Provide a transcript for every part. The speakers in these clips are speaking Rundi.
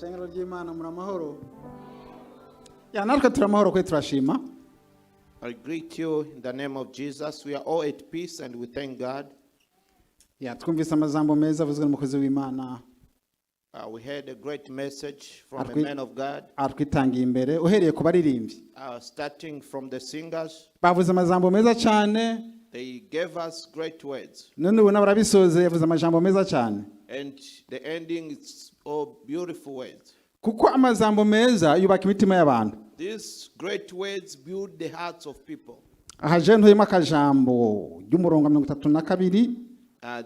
Shengero ry'Imana muri amahoro. Ya natwe turamahoro kwe turashima. I greet you in the name of Jesus. We are all at peace and we thank God. Ya twumvise amazambo meza avuzwe n'umukozi w'Imana. We heard a great message from a man of God. Atwitangiye imbere uhereye ku baririmbyi. Starting from the singers. Bavuze amazambo meza cyane. They gave us great words. None ubona barabisoze yavuze amajambo meza cyane. And the ending is all beautiful words. Kuko amazambo meza yubaka imitima y'abantu. These great words build the hearts of people. Ahaje ntoyema akajambo y'umurongo 32.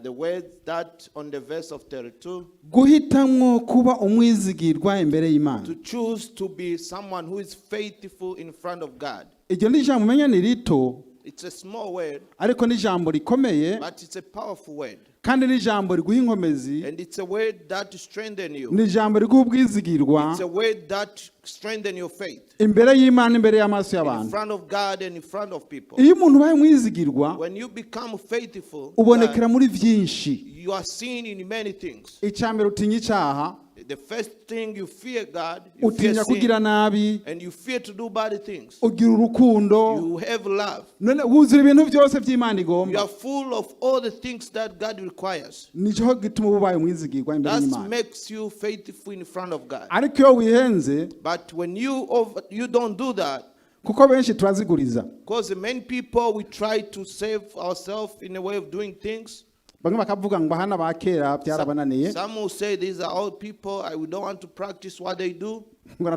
The words that on the verse of 32. Guhitamwo kuba umwizigirwa imbere y'Imana. To choose to be someone who is faithful in front of God. Iryo ni jambo menya ni rito. It's a small word. Ariko ni jambo rikomeye. But it's a powerful word. Kandi ni jambo riguha inkomezi. And it's a word that strengthens you. Ni jambo riguha ubwizigirwa. It's a word that strengthens your faith. Imbere y'Imana imbere y'amaso y'abantu. In front of God and in front of people. Iyo umuntu ubaye mwizigirwa, when you become faithful, ubonekera muri byinshi. You are seen in many things. Icyambere utinya icyaha. The first thing you fear God, you utinya kugira nabi, and you fear to do bad things. Ugira urukundo. You have love. None wuzura ibintu byose by'Imana igomba. You are full of all the things that God requires. Nico gituma ubaye mwizigirwa imbere y'Imana. That makes you faithful in front of God. Ariko iyo wihenze, but when you don't do that, kuko benshi turaziguriza. Because many people we try to save ourselves in a way of doing things. Some will say these are old people. I don't want to practice what they do. We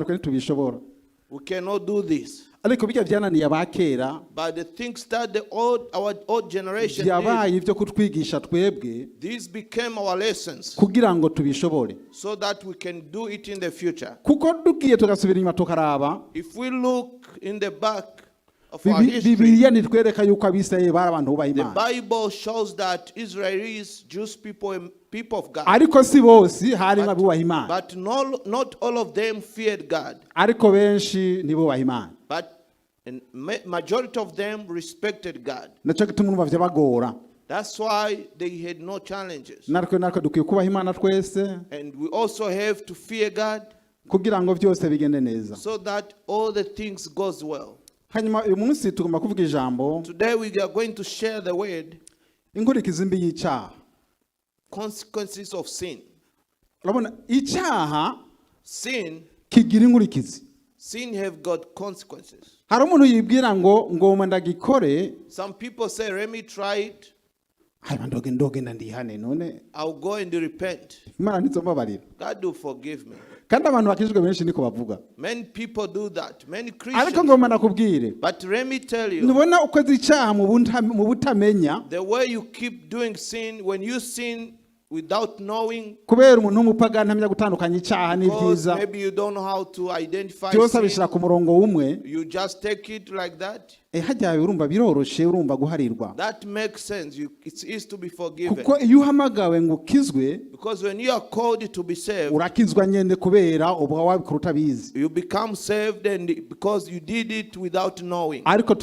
cannot do this. But the things that our old generation did, these became our lessons so that we can do it in the future. If we look in the back of our history, the Bible shows that Israelis, Jewish people, and people of God. But not all of them feared God. But a majority of them respected God. That's why they had no challenges. And we also have to fear God so that all the things goes well. Today we are going to share the word consequences of sin. Sin have got consequences. Some people say, let me try it. I'll go and repent. God will forgive me. Many people do that. Many Christians. But let me tell you, the way you keep doing sin, when you sin without knowing, because maybe you don't know how to identify sin, you just take it like that. That makes sense. It's easy to be forgiven. Because when you are called to be saved, you become saved, and because you did it without knowing. But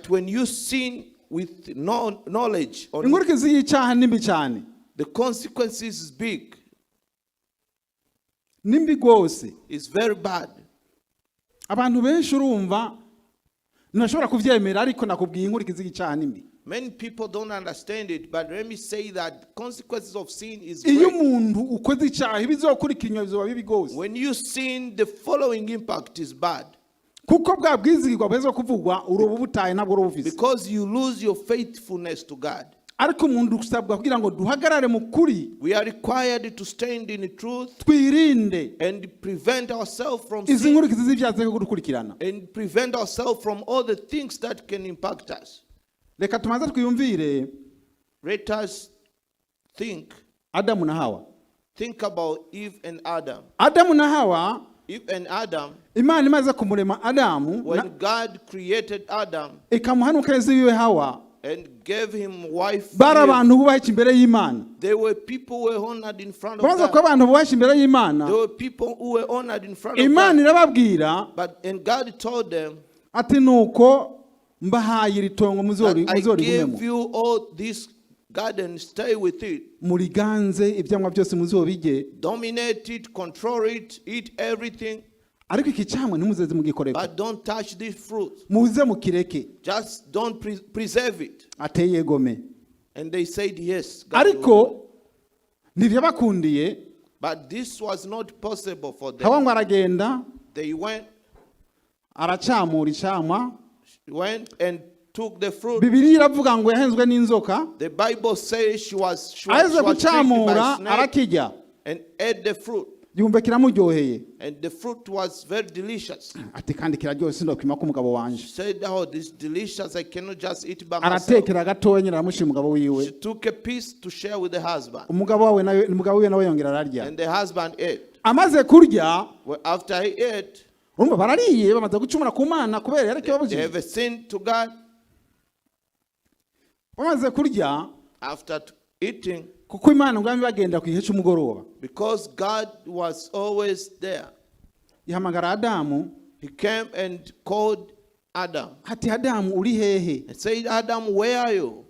when you sin with no knowledge, the consequences is big. It's very bad. Many people don't understand it, but let me say that consequences of sin is great. When you sin, the following impact is bad. Because you lose your faithfulness to God. We are required to stand in the truth and prevent ourselves from sin and prevent ourselves from all the things that can impact us. Let us think about Eve and Adam. Eve and Adam, when God created Adam and gave him wife, they were people who were honored in front of God. They were people who were honored in front of God. And God told them, I gave you all this garden, stay with it. Muriganze ibyamwa byose muzobige. Dominate it, control it, eat everything. Ariko iki cyamwa ntimuzeze mugikoreka. But don't touch this fruit. Muze mukireke. Just don't preserve it. Ateye gome. And they said yes. God ariko ntivyabakundiye. But this was not possible for them. Hawangu aragenda. They went aracamura icamwa. Went and took the fruit. Bibiliya iravuga ngo yahenzwe n'inzoka. The Bible says she was gucamura arakijya and ate the fruit. Yumva kiramuryoheye. And the fruit was very delicious. Ati kandi kiraryoshye sindokwima ko umugabo wanje. She said, "Oh, this is delicious. I cannot just eat by myself." Aratekera gatoya nyina aramushira umugabo wiwe. She took a piece to share with the husband. Umugabo wiwe nawe yongera ararya. And the husband ate. Amaze kurya, well, after he ate, umva barariye bamaze gucumura ku Mana kubera yareke babujije. They have sinned to God. Bamaze kurya, after eating, kuko Imana ngo bagenda ku gihe cy'umugoroba. Because God was always there. Yahamagara Adamu. He came and called Adam. Ati Adamu uri hehe? He said, Adam, where are you?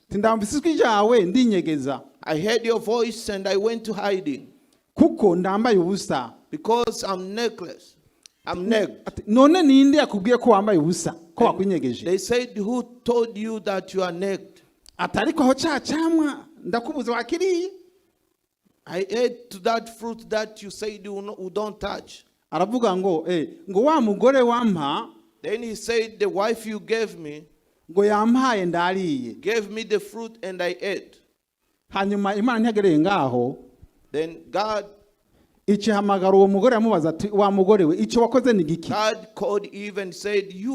Tindamvise ijwi ryawe ndinyegeza. I heard your voice and I went to hiding. Kuko ndambaye ubusa. Because I'm necklace. I'm naked. None ninde yakubwiye ko wambaye ubusa ko wakunyegeje? They said, who told you that you are naked? Atariko aho cyamwa ndakubuza wakiriye. I ate to that fruit that you said you don't touch. Aravuga ngo ngo wa mugore wampa. Then he said, the wife you gave me ngo yampaye ndariye. Gave me the fruit and I ate. Hanyuma Imana ntiyagereye ngaho. Then God ikihamagara uwo mugore yamubaza ati wa mugore we icyo wakoze ni giki? God called Eve and said, you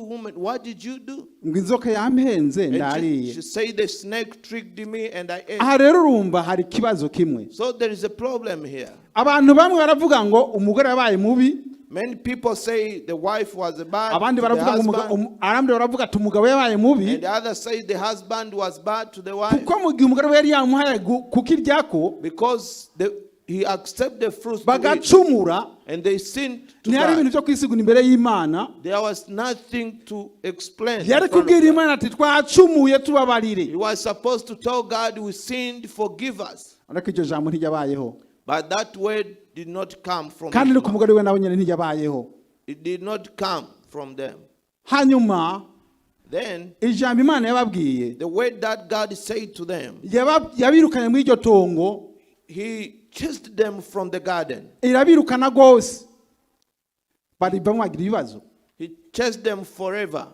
woman, what did you do? Ngo inzoka yampenze ndariye. She said the snake tricked me and I ate. Aha rero urumva hari kibazo kimwe. So there is a problem here. Abantu bamwe baravuga ngo umugore yabaye mubi. Many people say the wife was bad. Abandi baravuga ngo arambye baravuga ati umugabo yabaye mubi. And the others say the husband was bad to the wife. Kuko mu gihe umugore we yari yamuhaye kukiryako. Because he accepted the fruit bagacumura and they sinned to God. Ibintu byo kwisiguna imbere y'Imana. There was nothing to explain. Yari kubwira Imana ati twacumuye tubabarire. He was supposed to tell God we sinned, forgive us. Ariko iryo jambo ntiyabayeho. But that word did not come from kandi no kumugore we nawe nyene ntiyabayeho. It did not come from them. Hanyuma then ijambo Imana yababwiye, the word that God said to them, yabirukanye mu iryo tongo. He chased them from the garden. Irabirukana gose. Bari bamwagira ibibazo. He chased them forever.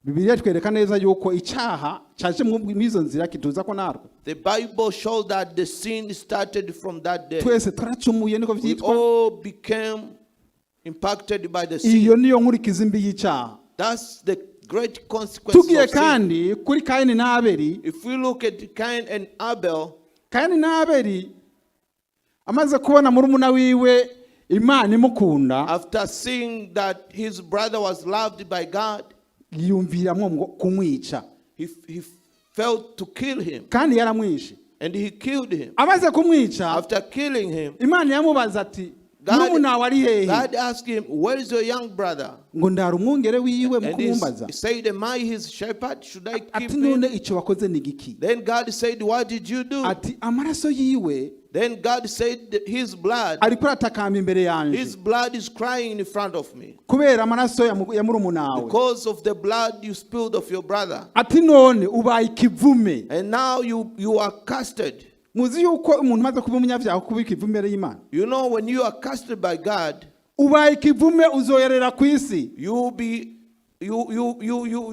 Bibiliya twereka neza yuko icyaha cyaje mu mizo nzira kituza ko narwo. The Bible shows that the sin started from that day. Twese turacumuye niko vyitwa. We all became impacted by the sin. Iyo niyo nkurikizi mbi y'icyaha. That's the great consequence of sin. Tugiye kandi kuri Kaini na Abeli. If we look at Cain and Abel, Kaini na Abeli amaze kubona murumuna wiwe Imana imukunda. After seeing that his brother was loved by God, yumviramwo kumwica. He felt to kill him. Kandi yaramwishe. And he killed him. Amaze kumwica, after killing him, Imana yamubaza ati murumuna wari hehe? God asked him, where is your young brother? Ngo ndari umwungere wiwe mukumbaza. He said, am I his shepherd? Should I keep ati him? none icyo wakoze ni giki? Then God said, what did you do? Ati amaraso yiwe. Then God said, his blood. Ariko atakamba imbere yanje. His blood is crying in front of me. Kubera amaraso ya murumuna wawe. Because of the blood you spilled of your brother. Ati none ubaye ikivume. And now you are casted. Muzi yuko umuntu maze kuba umunyabyaha kuba ikivume imbere y'Imana. You know, when you are casted by God, ubaye ikivume uzoyerera ku isi. You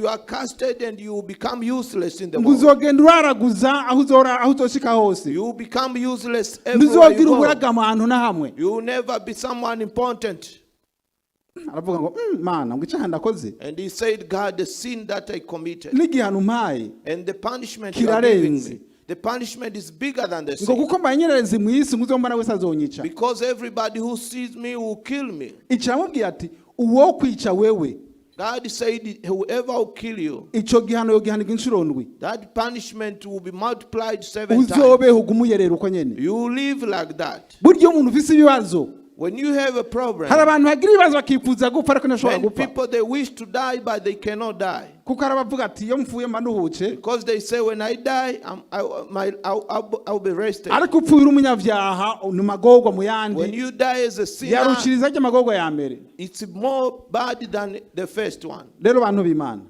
are casted and you become useless in the world. Uzogenda uraraguza aho uzoshika hose. You become useless everywhere you go. Uburaga ahantu na hamwe. You will never be someone important. Aravuga ngo Mana ngo icyaha ndakoze. And he said, God, the sin that I committed. N'igihano mpaye. And the punishment you are giving me. The punishment is bigger than the sin. Kuko mbanyereze mu isi nguzombana wese azonyica. Because everybody who sees me will kill me. Icamubwiye ati uwo kwica wewe. God said, whoever will kill you, ico gihano yo gihanirwa inshuro ndwi. That punishment will be multiplied 7 times. Uzobeho gumuyerera uko nyene. You live like that. Buryo umuntu ufise ibibazo. when you have a problem, hari abantu bagira ibibazo bakifuza gupfa ariko ntashobora many gupfa people they wish to die but they cannot die. kuko hari abavuga ati iyo mfuye manuhuce, Because they say when I die, I'll be rested. ariko upfuye umunyabyaha ni magorwa mu When yandi you die as a sinner, yarushiriza ry'amagorwa ya mbere. it's more bad than the first one. Rero bantu b'Imana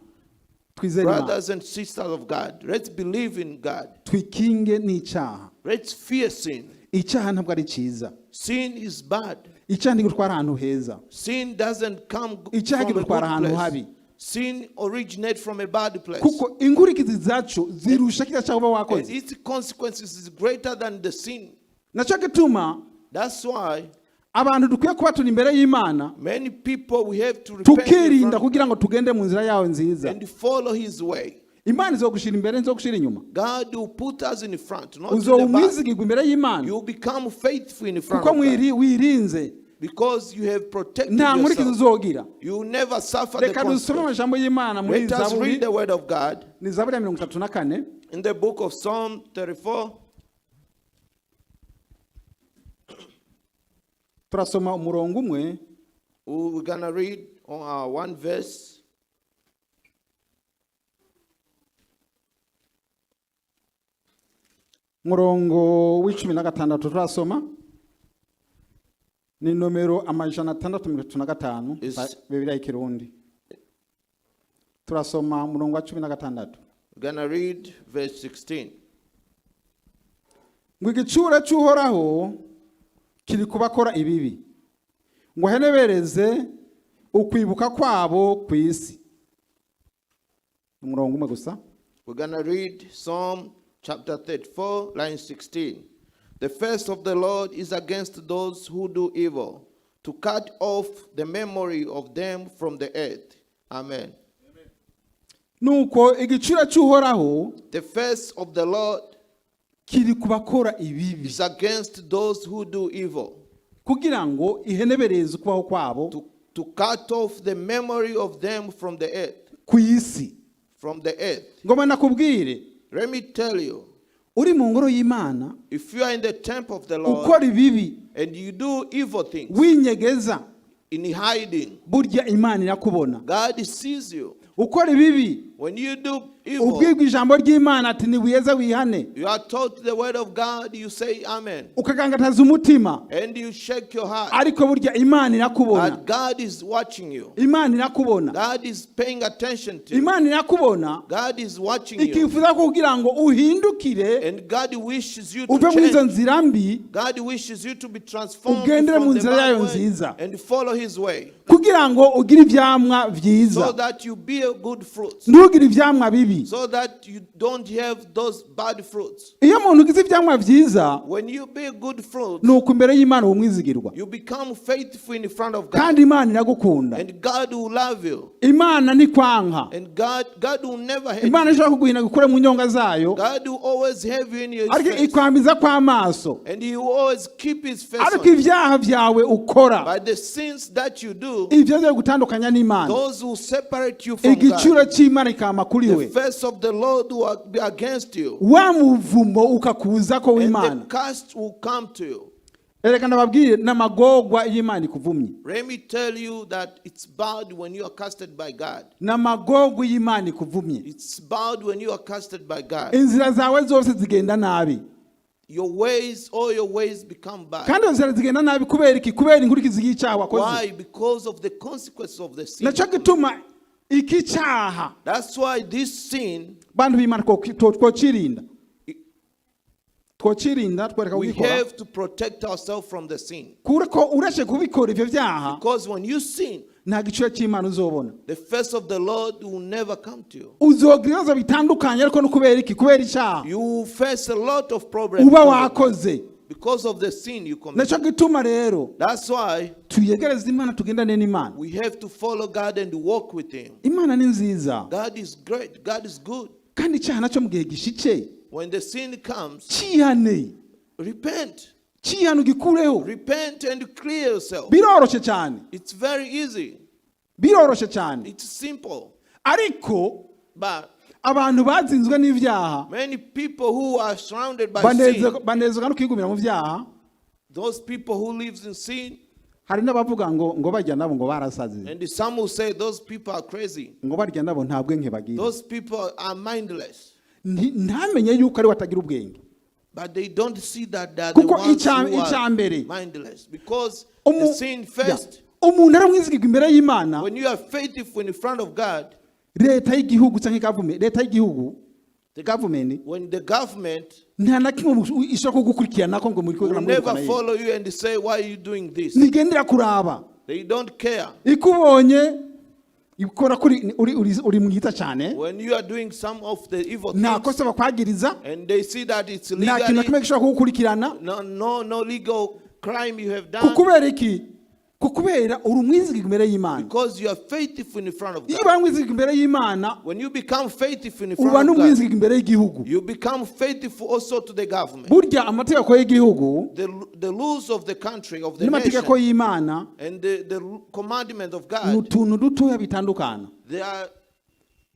twizere Imana, Brothers and sisters of God, let's believe in God. twikinge n'icyaha. Let's fear sin. Icyaha ntabwo ari cyiza, Sin is bad. icyaha ntigutwara ahantu heza, Sin doesn't come icyaha from a kigutwara ahantu good habi, place. Sin originates from a bad place. kuko inkurikizi zacu zirusha kiriya cyaha uba And wakoze. its consequences is greater than the sin. Nacyo gituma That's why abantu dukwiye kuba turi imbere y'Imana many people we have to repent in tukirinda front kugira ngo tugende mu nzira yawe nziza. and follow his way. Imana izogushira imbere, izogushira inyuma. God will put us in front, not in Uzoba the back. umwizigirwa imbere y'Imana You will become faithful in front kuko of God wirinze, because you have protected nta nkurikizi yourself. uzogira. You will never suffer the Reka dusome consequences. amajambo y'Imana muri Let us read Zaburi, the word of God ni Zaburi ya 34. in the book of Psalm 34. Turasoma umurongo umwe We're going to read one verse. murongo w'16 turasoma, ni nomero 635 Is- Bibiliya y'Ikirundi. Turasoma murongo wa 16. We're going to read verse 16. ngo igicura cy'Uhoraho kiri kubakora ibibi, ngo henebereze ukwibuka kwabo ku isi. Umurongo umwe gusa. We're going to read Psalm chapter 34, line 16. The face of the Lord is against those who do evil, to cut off the memory of them from the earth. Amen. Nuko igicura cy'Uhoraho The face of the Lord kiri kubakora ibibi, is against those who do evil, kugira ngo ihenebereze ukubaho kwabo to cut off the memory of them from the earth. ku isi. From the earth. Ngoma nakubwire, Let me tell you, uri mu ngoro y'Imana if you are in the temple of the Lord ukora ibibi and you do evil things winyegeza, in hiding, burya Imana irakubona. God sees you. Ukora ibibi When you do evil, ubwirwa ijambo ry'Imana ati niwiyeze wihane, you are taught the word of God, you say amen. ukagangataza umutima, And you shake your heart. ariko burya Imana irakubona. But God is watching you. Imana irakubona. God is paying attention to you. Imana irakubona, God is watching you. ikifuza kugira ngo uhindukire And God wishes you to uve muri izo change. nzira mbi, God wishes you to be transformed ugendere mu from the nzira bad yayo way nziza, and follow his way, kugira ngo ugire ivyamwa so vyiza, that you bear good fruits, ntugire ivyamwa bibi. so that you don't have those bad fruits. Iyo umuntu ugize ivyamwa vyiza, When you bear good fruits, nuko imbere y'Imana uba umwizigirwa, you become faithful in front of God, kandi Imana iragukunda. and God will love you, Imana ntikwanka. and God will never hate Imana you. ishobora kuguhina gukure mu nyonga zayo, God will always have you in your ariko face, ikwamiza kw'amaso, and He will always keep His face ariko on you. ivyaha vyawe ukora, By the sins that you do, ivyo vyo gutandukanya n'Imana, those who separate you from God, igiciro c'Imana kikama kuri the we, face of the Lord will be against you, wa muvumo ukakuzako and the w'Imana. curse will come to you. Ereka ndababwire n'amagorwa y'Imana ikuvumye, Let me tell you that it's bad when you are casted by God. n'amagorwa y'Imana ikuvumye. It's bad when you are casted by God. Inzira zawe zose zigenda nabi, Your ways, all your ways become bad. kandi izo nzira zigenda nabi kubera iki? Kubera inkurikizi y'icyaha wakoze. Why? Because of the consequences of the sin. Naco gituma iki cyaha That's why this sin, bantu b'Imana twocirinda, twereka we kubikora, have to protect ourselves from the sin. kuko uretse kubikora ivyo vyaha Because when you sin, nta giciro cy'Imana uzobona. the face of the Lord will never come to you. Uzogira ibibazo bitandukanye, ariko no kubera iki? Kubera icyaha You will face a lot of problems uba wakoze. because of the sin you commit. Naco gituma rero That's why tuyegereze Imana, tugendane n'Imana. we have to follow God and walk with Him. Imana ni nziza, God is great. God is good. kandi icyaha nacyo mu gihe gishitse When the sin comes, cyihane, repent. cyihane ugikureho. Repent and clear yourself. Biroroshe cyane, It's very easy. biroroshe cyane, It's simple. ariko But abantu bazinzwe n'ivyaha many people who are surrounded by sin, banezezwa no kwigumira mu vyaha, those people who live in sin, hari n'abavuga ngo barya nabo ngo barasaze. And some will say those people are crazy. Ngo barya nabo nta bwenge bagira. Those people are mindless. Ntamenye yuko ari watagira ubwenge. But they don't see that they are the ones who are mindless. Because the sin first. Umuntu aramwizigirwa imbere y'Imana. When you are faithful in front of God, leta y'igihugu cyangwa government, leta y'igihugu, the government, when the government nta nakimwe ishaka kugukurikirana ko ngo muri ko will never follow you and say, why are you doing this? Nigendera kuraba. They don't care. Ikubonye ikora kuri uri mwita cyane. When you are doing some of the evil things, nakosa bakwagiriza, and they see that it's legally, nta kintu kimwe gishaka kugukurikirana, no legal crime you have done. Kukubera iki? Kukubera uri umwizigirwa imbere y'Imana. Because you are faithful in front of God. Iyo umwizigirwa imbere y'Imana, when you become faithful in front uba of n'umwizigirwa imbere y'igihugu. You become faithful also to the government. Burya amategeko y'igihugu, the laws of the country, of the n'amategeko y'Imana, and the commandment of God, n'utuntu dutoya bitandukana. They are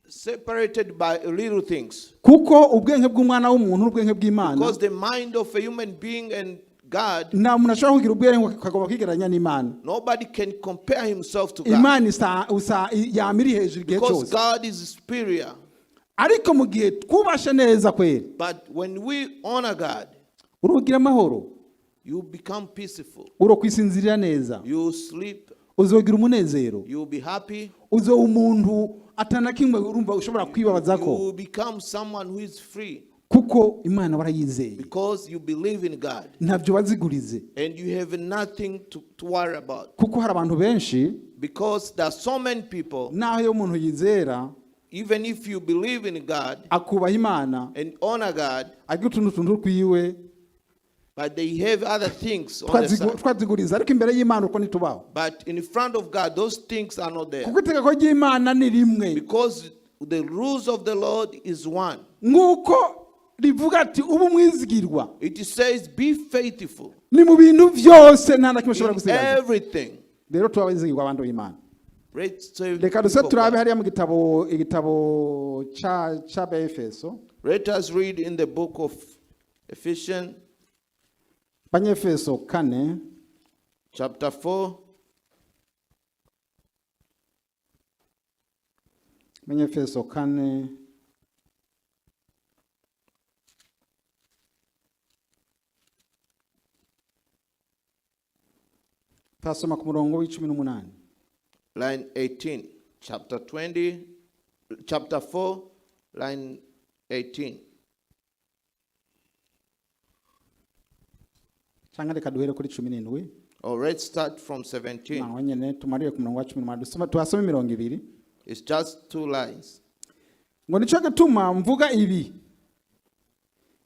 separated by little things. Kuko ubwenge bw'umwana w'umuntu n'ubwenge bw'Imana, because the mind of a human being and God, nta ashobora kugira ubwenge akagomba kwigereranya n'Imana. Nobody can compare himself to God. Imana yamiri hejuru igihe cyose. Because God is superior. Ariko mu gihe twubashe neza kweli, but when we honor God, urugira amahoro, you become peaceful, urokwisinzirira neza, you sleep, uzogira umunezero, you will be happy, uzo umuntu atanakimwe urumva ushobora kwibabazako, you become someone who is free. Kuko Imana barayizeye. Because you believe in God. Ntabyo bazigurize. And you have nothing to worry about. Kuko hari abantu benshi, because there are so many people, naho yo umuntu yizera, even if you believe in God, akubaha Imana, and honor God, agutuntu kwiwe, but they have other things on the side. Twaziguriza ariko imbere y'Imana uko nitubaho. But in front of God, those things are not there. Kuko itegeko ry'Imana ni rimwe. Because the rules of the Lord is one. Nguko rivuga ati ubu mwizigirwa. It says be faithful. Ni mu bintu byose nta nakimwe ushobora gusigaza. Everything. Rero twabizigirwa abantu b'Imana. Reka duse turabe hariya mu igitabo cha Efeso. Let us read in the book of Ephesians, Abanyefeso 4, chapter 4. Abanyefeso 4, tasoma ku murongo w'18. Line 18, chapter 4, line 18. Cyangwa reka duhere kuri 17. Or let's start from 17. Naho nyene tumarire ku murongo wa 18. Tuhasome mirongo 2. It's just 2 lines. Ngo nico gituma mvuga ibi,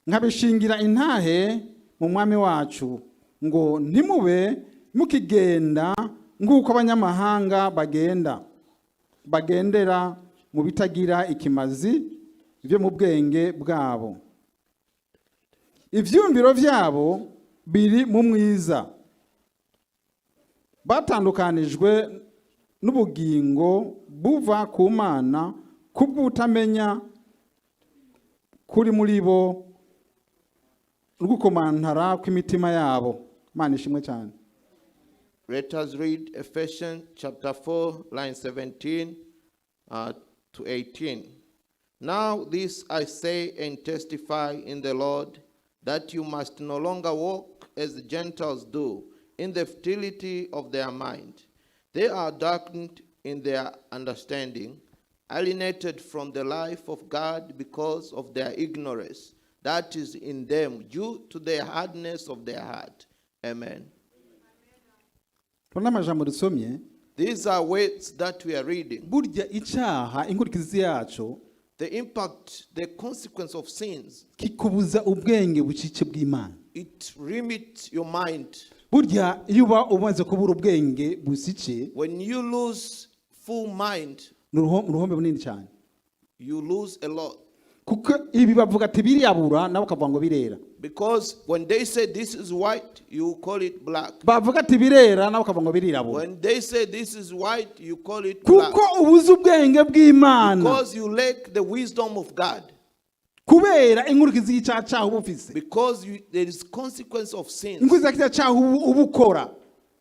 nkabishingira intahe mu mwami wacu, ngo ntimube mukigenda nguko abanyamahanga bagendera mu bitagira ikimazi byo mu bwenge bwabo. Ivyumviro vyabo biri mu mwiza, batandukanijwe n'ubugingo buva ku Mana kubw'utamenya kuri muri bo n'ugukomantara kw'imitima yabo. Mana ishimwe cyane. Let us read Ephesians chapter 4, line 17 to 18. Now this I say and testify in the Lord, that you must no longer walk as the Gentiles do, in the futility of their mind. They are darkened in their understanding, alienated from the life of God because of their ignorance that is in them, due to the hardness of their heart. Amen. These are words that we are reading. Burya icyaha inkurikizi yacu, the impact, the consequence of sins, kikubuza ubwenge bucice bw'Imana. It limits your mind. Burya iyo uba umaze kubura ubwenge busice, when you lose full mind, uruhombe bunini cyane. You lose a lot. Kuko ibi bavuga ati biriyabura nabo kavuga ngo birera. Because when they say this is white, you call it black. Bavuga ati birera nabo kavuga ngo birirabura. When they say this is white, you call it black. Kuko ubuze ubwenge bw'Imana. Because you lack the wisdom of God. Kubera inkurikizi y'icyaha ubufise. Because there is consequence of sins. Inkurikizi y'icyaha ubukora.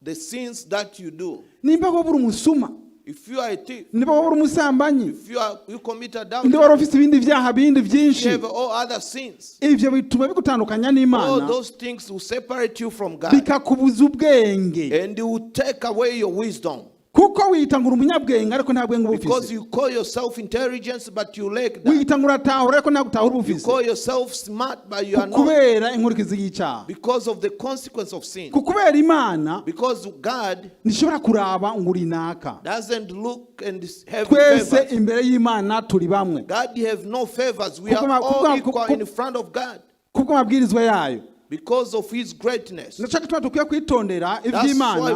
the sins that you do. Nimba wabura umusuma. If you are a thief, niba wabura umusambanyi, if you commit adultery, ndi wari ufite ibindi byaha bindi byinshi, you have all other sins. Ibyo bituma bigutandukanya n'Imana. All those things will separate you from God. Bikakubuza ubwenge. And it will take away your wisdom. Kuko witangura umunyabwenge ariko nta bwenge bufise. Because you call yourself intelligence but you lack that. Witangura tahura ariko nta gutahura bufise. You call yourself smart but you are not. Kubera inkurikizi y'icyaha. Because of the consequence of sin. Kubera Imana. Because God nishobora kuraba nguri naka. Doesn't look and have favors. Twese imbere y'Imana turi bamwe. God have no favors. We are all equal in front of God. Kuko mabwirizwa yayo. Because of his greatness. That's why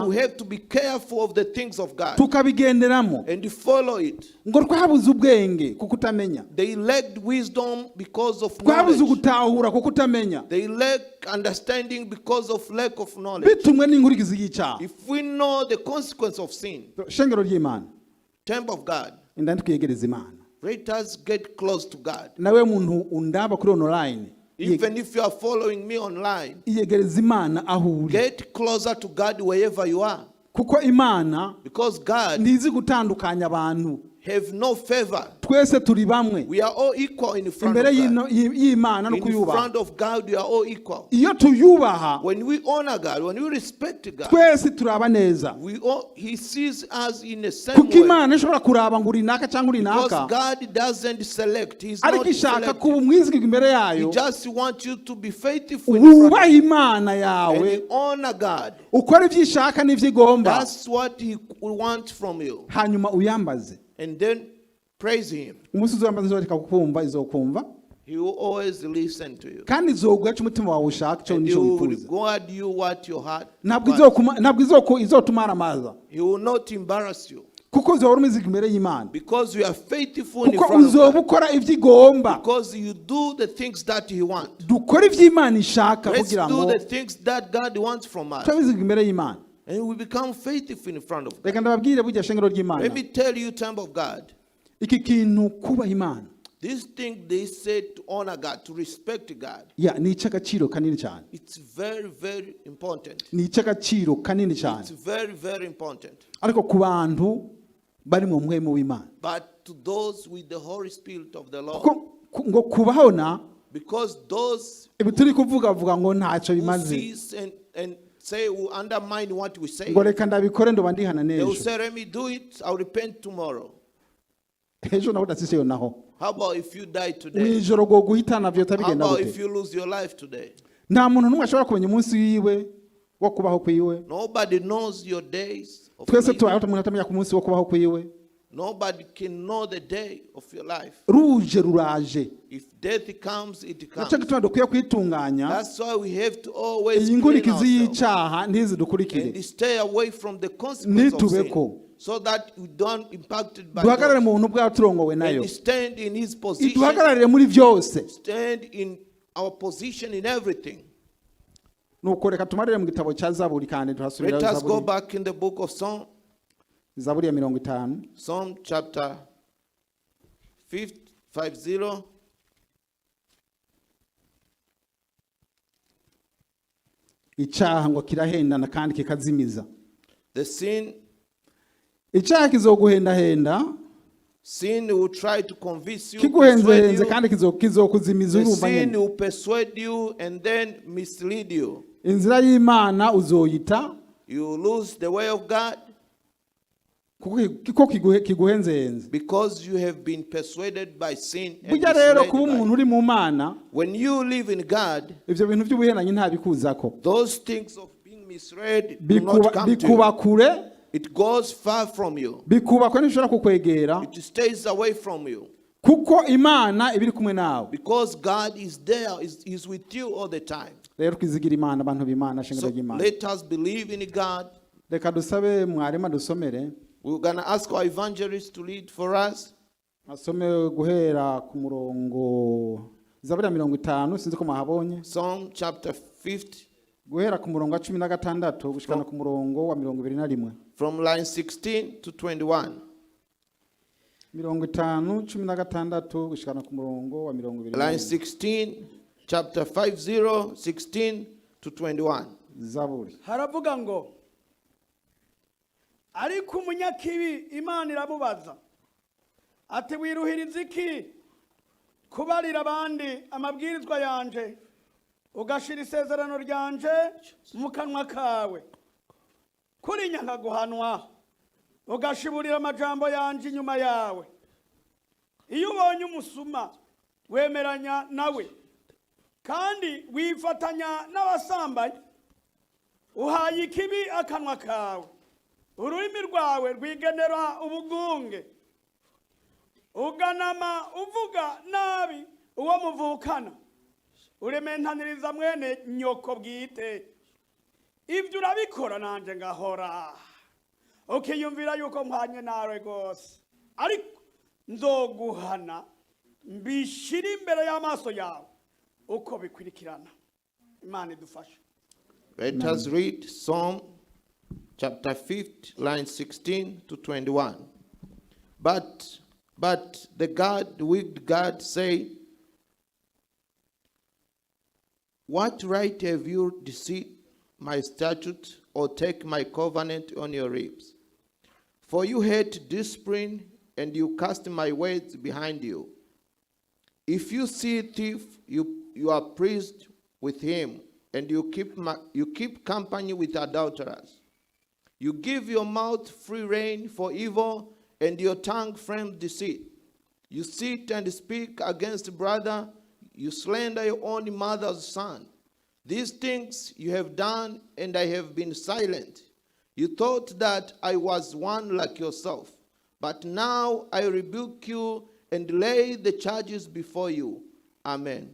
we have to be careful of the things of God. And follow it. They lacked wisdom because of knowledge. They lack understanding because of lack of knowledge. If we know the consequence of sin, temple of God, let us get close to God. Even if you are following me online, get closer to God wherever you are. Because God have no favor. We are all equal in front of God. In front of God, we are all equal. When we honor God, when we respect God, He sees us in the same way. Because God doesn't select. He's not selective. He just wants you to be faithful in front of Him. And honor God. That's what He wants from you. And then praise Him. He will always listen to you. And He will reward you what your heart wants. He will not embarrass you. Because you are faithful in front of God. Because you do the things that He wants. Let's do the things that God wants from us. And we become faithful in front of God. Let me tell you, temple of God. This thing they said to honor God, to respect God. It's very, very important. It's very, very important. But to those with the Holy Spirit of the Lord, because those who sees and say will undermine what we say, they will say, let me do it, I'll repent tomorrow. How about if you die today? How about if you lose your life today? Nobody knows your days of living. Nobody can know the day of your life. If death comes, it comes. That's why we have to always clean ourselves and stay away from the consequence of sin, so that we don't impacted by God. And stand in His position. Stand in our position in everything. Let us go back in the book of Psalm. Psalm chapter 50. Icyaha ngo kirahendana kandi kikazimiza. The sin, icyaha kizoguhendahenda. Sin will try to convince you. Kiguhenze kandi kizokuzimiza urumva. The sin will persuade you and then mislead you. Inzira y'Imana uzoyita. You will lose the way of God. Because you have been persuaded by sin and misled by. When you live in God, those things of being misread do not come to you. It goes far from you. It stays away from you. Because God is there, is with you all the time. So let us believe in God. We're going to ask our evangelists to lead for us. Psalm chapter 50. From line 16 to 21. Line 16, chapter 50, 16 to 21. Haravuga ngo ariko umunyakibi Imana iramubaza ati wiruhiriza iki kubarira abandi amabwirizwa yanje ugashira isezerano ryanje mu kanwa kawe kuri nyankaguhanwa ugashiburira amajambo yanje inyuma yawe. Iyo ubonye umusuma wemeranya nawe kandi wifatanya n'abasambanyi uhaye ikibi akanwa kawe, ururimi rwawe rwigenera ubugunge, uganama uvuga nabi uwo muvukana, urementaniriza mwene nyoko bwite. Ibyo urabikora nanje ngahora ukiyumvira yuko mpanye nawe gose, ariko nzoguhana mbishira imbere y'amaso yawe uko bikwirikirana. Imana idufashe. Let us read Psalm chapter 50, line 16 to 21. But the wicked God say, what right have you deceived my statute or take my covenant on your lips? For you hate discipline and you cast my words behind you. If you see a thief, you are pleased with him, and you keep company with adulterers. You give your mouth free rein for evil, and your tongue frames deceit. You sit and speak against brother, you slander your own mother's son. These things you have done, and I have been silent. You thought that I was one like yourself. But now I rebuke you and lay the charges before you. Amen.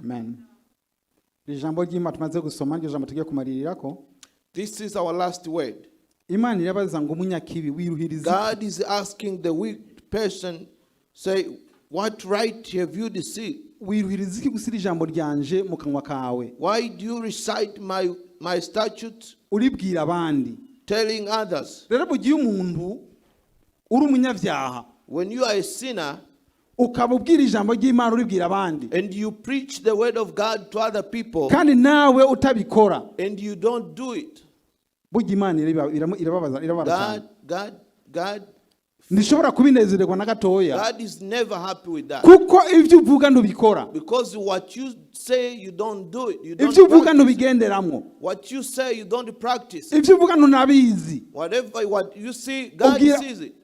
Amen. This is our last word. God is asking the weak person, say, what right have you deceived? Why do you recite my statutes, telling others? When you are a sinner and you preach the word of God to other people and you don't do it, God is never happy with that. Because what you say, you don't do it. You don't practice. What you say, you don't practice. Whatever what you see, God sees it.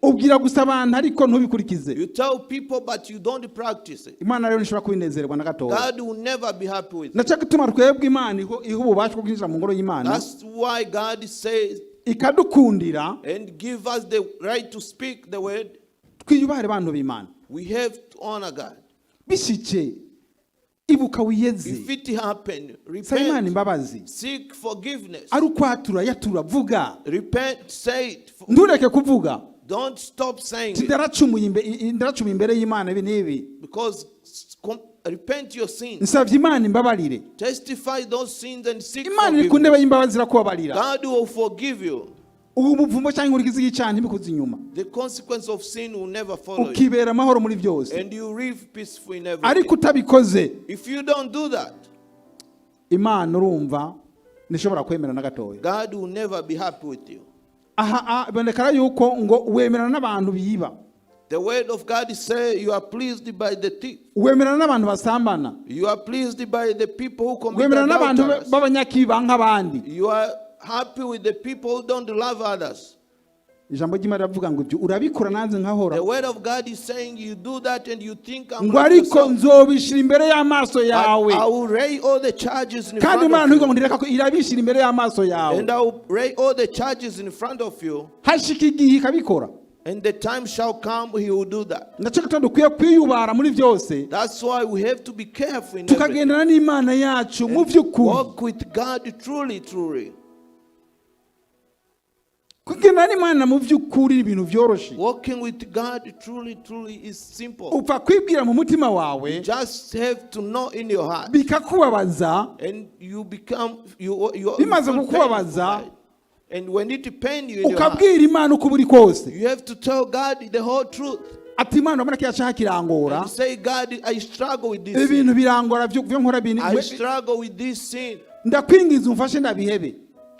You tell people, but you don't practice it. God will never be happy with it. That's why God says, and give us the right to speak the word. We have to honor God. If it happened, repent, seek forgiveness. Repent, say it. Don't stop saying it. Because repent your sins. Testify those sins and seek forgiveness. God will forgive you. The consequence of sin will never follow you. And you live peaceful in everything. If you don't do that, God will never be happy with you. The word of God says you are pleased by the thief. You are pleased by the people who commit adulteries. You are happy with the people who don't love others. The word of God is saying you do that and you think I'm like yourself. I will lay all the charges in front of you. And I will lay all the charges in front of you. And the time shall come, he will do that. That's why we have to be careful in everything. And walk with God truly, truly. Walking with God truly, truly is simple. You just have to know in your heart. And you become, and when it pains you in your heart, you have to tell God the whole truth. And say, God, I struggle with this sin. I struggle with this sin.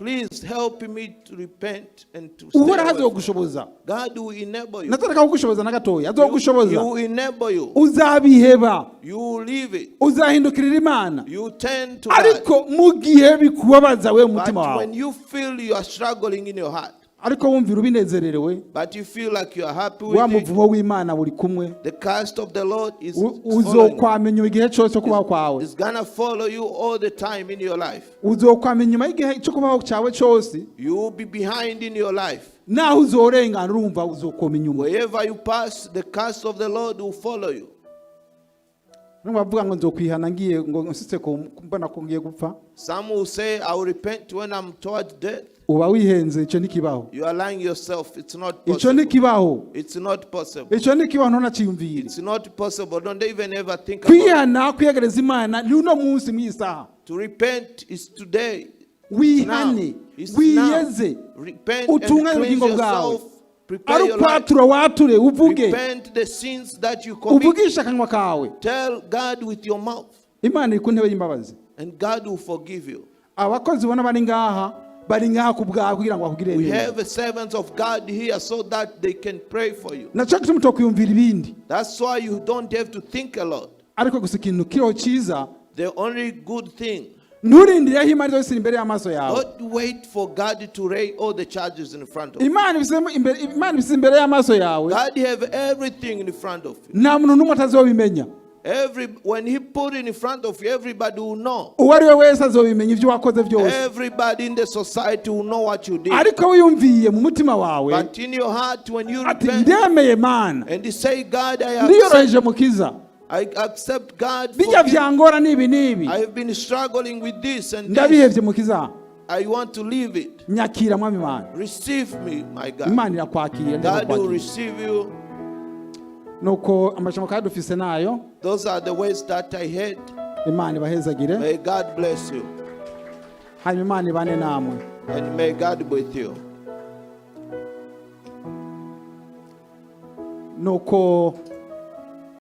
please help me to repent and to uhora stay away. hazogushoboza God will enable you. nataka kugushoboza na gatoya He azogushoboza will enable you. uzabiheba You will leave it. uzahindukirira Imana You turn to God. ariko mu gihe bikubabaza we mutima But wawe when you feel you are struggling in your heart, ariko wumvira ubinezererewe but you feel like you are happy with wa it, muvumo w'Imana buri kumwe the cast of the Lord is following you. uzokwamenya igihe cyose cyo kubaho kwawe It's gonna follow you all the time in your life. uzokwamenya inyuma y'igihe cyo kubaho cyawe cyose You will be behind in your life. naho uzorengana urumva uzokoma inyuma Wherever you pass, the cast of the Lord will follow you. bavuga ngo nzokwihana ngiye ngo nsitse ko mbona ko ngiye gupfa. Some will say, I will repent when I'm towards death. Uba wihenze icyo nikibaho. You are lying yourself. It's not Icyo possible. nikibaho. It's not possible. Icyo nikibaho ntunaciyumvire. It's not possible. Don't even ever think about it. Kwihana kwiyegereza Imana ni uno munsi mwisaha. To repent is today. Wihane, wiyeze, utunganye ubugingo bwawe. Ari ukwatura wature uvuge. Repent the sins that you commit. Uvugisha akanwa kawe. Tell God with your mouth. Imana iri ku ntebe y'imbabazi. And God will forgive you. Abakozi bona bari ngaha kubwawe kugira ngo bakugire neza. We have servants of God here so that they can pray for you. Naco gituma utokuyumvira ibindi. That's why you don't have to think a lot. Ariko gusa ikintu kiriho cyiza. The only good thing. Nturindire Imana izosira imbere y'amaso yawe. Don't wait for God to lay all the charges in front of you. Imana ibise imbere y'amaso yawe. God have everything in front of you. Nta muntu n'umwe atazobimenya. When he put it in front of you, everybody will know. Uwariwe wese azobimenya ibyo wakoze byose. Everybody in the society will know what you did. Ariko wiyumviye mu mutima wawe. But in your heart when you ati repent ndemeye Mana. and you say, God, ndiyoroheje mukiza. I accept God. Bijya byangora nibi nibi. I have been struggling with this and ndabihevye mukiza. I want to leave it. Nyakira mwami Mana. Receive me, my God. Imana irakwakira. God will receive you. Nuko amashamo kandi dufise nayo. Those are the words that I heard. Imana ibahezagire. May God bless you. Hanyuma Imana ibane namwe. And may God be with you. Nuko